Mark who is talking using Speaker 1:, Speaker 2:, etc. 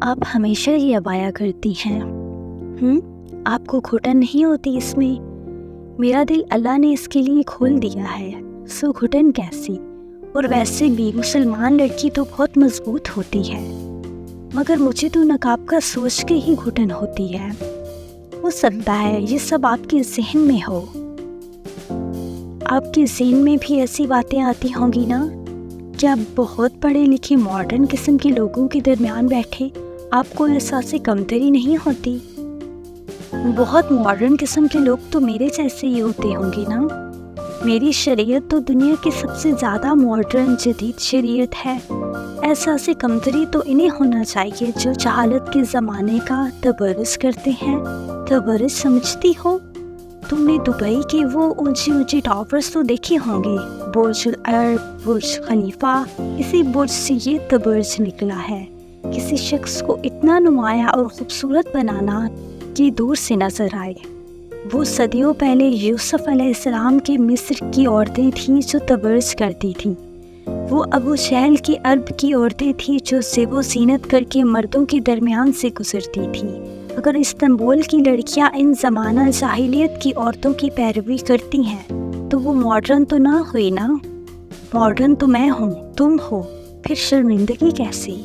Speaker 1: آپ ہمیشہ ہی عبایا کرتی ہیں۔ آپ کو گھٹن نہیں ہوتی اس میں؟ میرا دل اللہ نے اس کے لیے کھول دیا ہے، سو گھٹن کیسی؟ اور ویسے بھی مسلمان لڑکی تو بہت مضبوط ہوتی ہے، مگر مجھے تو نقاب کا سوچ کے ہی گھٹن ہوتی ہے۔ ہو سکتا ہے یہ سب آپ کے ذہن میں ہو، آپ کے ذہن میں بھی ایسی باتیں آتی ہوں گی نا؟ کیا بہت پڑھے لکھے ماڈرن قسم کے لوگوں کے درمیان بیٹھے آپ کو احساس کمتری نہیں ہوتی؟ بہت ماڈرن قسم کے لوگ تو میرے جیسے ہی ہوتے ہوں گے نا؟ میری شریعت تو دنیا کی سب سے زیادہ ماڈرن جدید شریعت ہے۔ احساس کمتری تو انہیں ہونا چاہیے جو جہالت کے زمانے کا تبرز کرتے ہیں۔ تبرز سمجھتی ہو؟ تم نے دبئی کے وہ اونچی اونچی ٹاورز تو دیکھے ہوں گے، برج العرب، برج خلیفہ، اسی برج سے یہ تبرز نکلا ہے۔ کسی شخص کو اتنا نمایاں اور خوبصورت بنانا کہ دور سے نظر آئے۔ وہ صدیوں پہلے یوسف علیہ السلام کے مصر کی عورتیں تھیں جو تبرز کرتی تھیں۔ وہ ابو جہل کی عرب کی عورتیں تھیں جو زیب و زینت کر کے مردوں کے درمیان سے گزرتی تھیں۔ اگر استنبول کی لڑکیاں ان زمانہ جاہلیت کی عورتوں کی پیروی کرتی ہیں تو وہ ماڈرن تو نہ ہوئی نا؟ ماڈرن تو میں ہوں، تم ہو، پھر شرمندگی کیسی؟